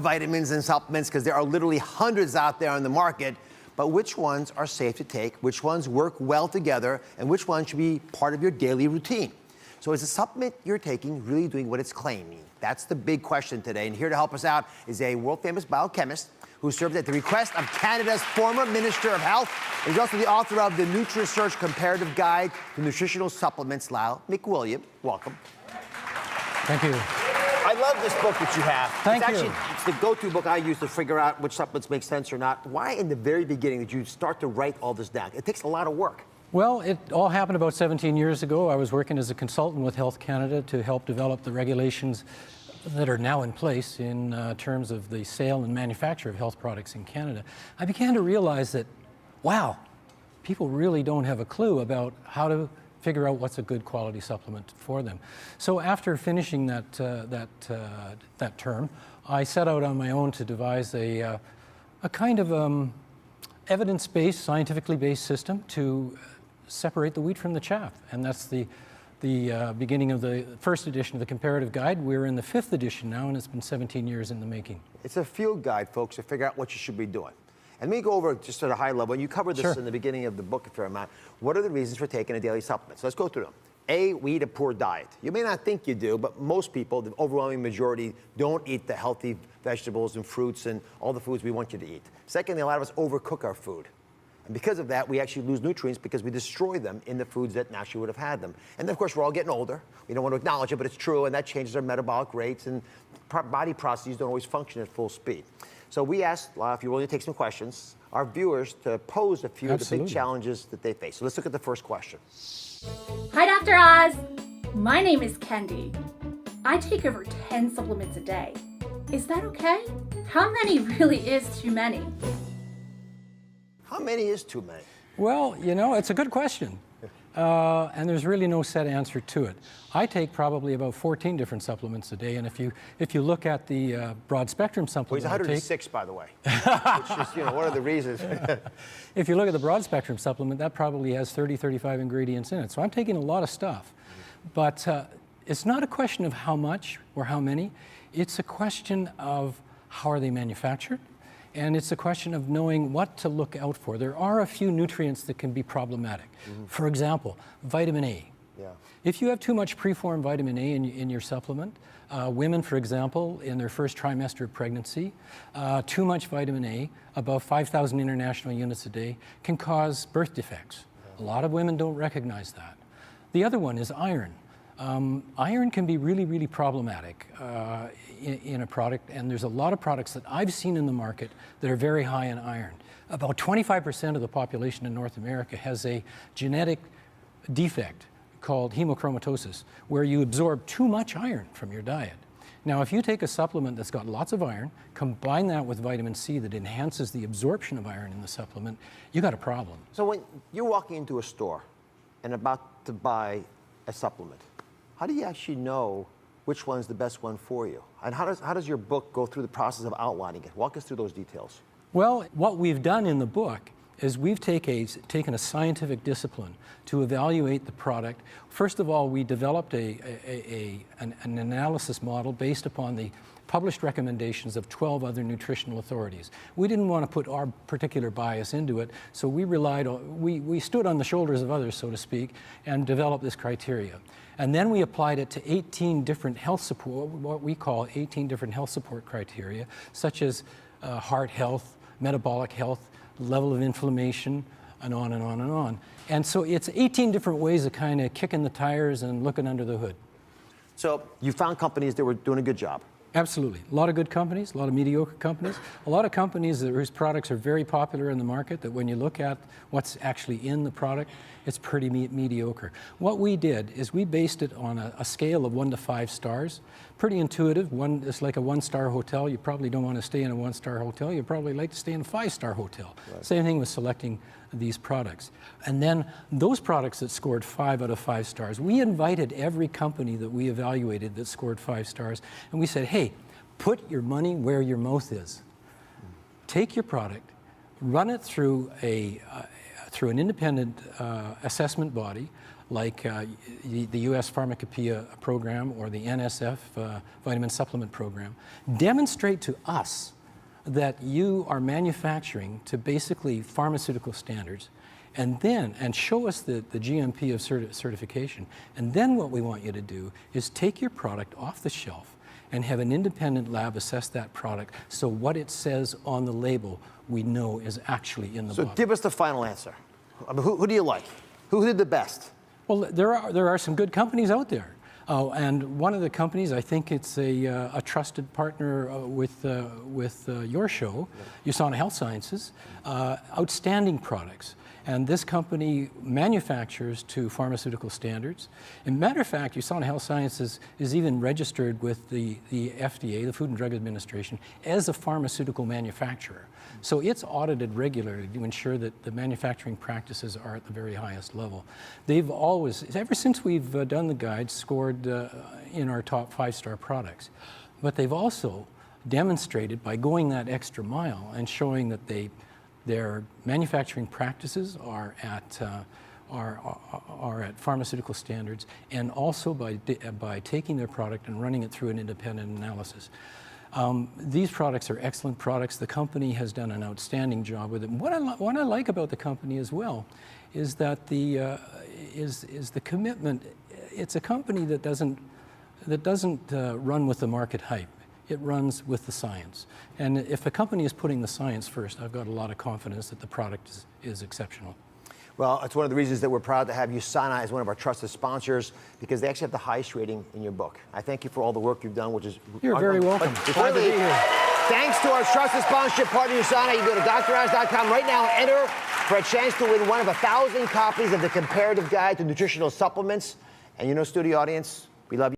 Vitamins and supplements, because there are literally hundreds out there on the market, but which ones are safe to take, which ones work well together, and which ones should be part of your daily routine? So is the supplement you're taking really doing what it's claiming? That's the big question today, and here to help us out is a world-famous biochemist who served at the request of Canada's former Minister of Health. He's also the author of the NutriSearch Comparative Guide to Nutritional Supplements. McWilliam, welcome. Thank you. I love this book that you have. Thank you. It's the go-to book I use to figure out which supplements make sense or not. Why in the very beginning did you start to write all this down? It takes a lot of work. Well, it all happened about 17 years ago. I was working as a consultant with Health Canada to help develop the regulations that are now in place in terms of the sale and manufacture of health products in Canada. I began to realize that, wow, people really don't have a clue about how to figure out what's a good quality supplement for them. So after finishing that term, I set out on my own to devise a kind of evidence-based, scientifically based system to separate the wheat from the chaff. And that's the beginning of the first edition of the Comparative Guide. We're in the 5th edition now, and it's been 17 years in the making. It's a field guide, folks, to figure out what you should be doing. And let me go over just at a high level, and you covered this in the beginning of the book a fair amount. What are the reasons for taking a daily supplement? So let's go through them. A, we eat a poor diet. You may not think you do, but most people, the overwhelming majority, don't eat the healthy vegetables and fruits and all the foods we want you to eat. Secondly, a lot of us overcook our food. And because of that, we actually lose nutrients because we destroy them in the foods that naturally would have had them. And then, of course, we're all getting older. We don't want to acknowledge it, but it's true, and that changes our metabolic rates, and body processes don't always function at full speed. So we asked, if you're willing to take some questions, our viewers to pose a few of the big challenges that they face. So let's look at the first question. Hi, Dr. Oz. My name is Kendi. I take over 10 supplements a day. Is that okay? How many really is too many? How many is too many? Well, you know, it's a good question. And there's really no set answer to it. I take probably about 14 different supplements a day, and if you look at the broad spectrum supplement, well, he's 106, by the way, which is, you know, one of the reasons. If you look at the broad spectrum supplement, that probably has 30, 35 ingredients in it. So I'm taking a lot of stuff, but it's not a question of how much or how many. It's a question of how are they manufactured. And it's a question of knowing what to look out for. There are a few nutrients that can be problematic. For example, vitamin A. Yeah. If you have too much preformed vitamin A in your supplement, women, for example, in their first trimester of pregnancy, too much vitamin A, above 5,000 international units a day, can cause birth defects. Yeah. A lot of women don't recognize that. The other one is iron. Iron can be really, really problematic in a product, and there's a lot of products that I've seen in the market that are very high in iron. About 25% of the population in North America has a genetic defect called hemochromatosis, where you absorb too much iron from your diet. Now, if you take a supplement that's got lots of iron, combine that with vitamin C that enhances the absorption of iron in the supplement, you got a problem. So when you're walking into a store and about to buy a supplement, how do you actually know which one's the best one for you? And how does your book go through the process of outlining it? Walk us through those details. Well, what we've done in the book is we've taken a scientific discipline to evaluate the product. First of all, we developed an analysis model based upon the published recommendations of 12 other nutritional authorities. We didn't want to put our particular bias into it, so we stood on the shoulders of others, so to speak, and developed this criteria. And then we applied it to 18 different health support, what we call 18 different health support criteria, such as heart health, metabolic health, level of inflammation, and on and on and on. And so it's 18 different ways of kind of kicking the tires and looking under the hood. So you found companies that were doing a good job. Absolutely. A lot of good companies, a lot of mediocre companies, a lot of companies whose products are very popular in the market that when you look at what's actually in the product, it's pretty mediocre. What we did is we based it on a scale of 1 to 5 stars. Pretty intuitive. It's like a 1-star hotel. You probably don't want to stay in a 1-star hotel. You probably like to stay in a 5-star hotel. Right. Same thing with selecting these products. And then those products that scored 5 out of 5 stars, we invited every company that we evaluated that scored 5 stars, and we said, hey, put your money where your mouth is. Take your product, run it through an independent assessment body, like the U.S. Pharmacopoeia program or the NSF vitamin supplement program, demonstrate to us that you are manufacturing to basically pharmaceutical standards, and show us the GMP of certification. And then what we want you to do is take your product off the shelf and have an independent lab assess that product, so what it says on the label we know is actually in the bottle. So give us the final answer. I mean, who do you like? Who did the best? Well, there are some good companies out there. And one of the companies, I think it's a trusted partner with your show, USANA Health Sciences, outstanding products. And this company manufactures to pharmaceutical standards. As a matter of fact, USANA Health Sciences is even registered with the FDA, the Food and Drug Administration, as a pharmaceutical manufacturer. So it's audited regularly to ensure that the manufacturing practices are at the very highest level. They've always, ever since we've done the guide, scored in our top 5-star products. But they've also demonstrated by going that extra mile and showing that their manufacturing practices are at pharmaceutical standards, and also by taking their product and running it through an independent analysis. These products are excellent products. The company has done an outstanding job with it. What I like about the company as well is that the commitment. It's a company that doesn't run with the market hype. It runs with the science. And if a company is putting the science first, I've got a lot of confidence that the product is exceptional. Well, it's one of the reasons that we're proud to have USANA as one of our trusted sponsors, because they actually have the highest rating in your book. I thank you for all the work you've done, which is... You're very welcome. Glad to be here. Thanks to our trusted sponsorship partner, USANA. You can go to DrOz.com right now and enter for a chance to win one of 1,000 copies of the Comparative Guide to Nutritional Supplements. And you know, studio audience, we love you.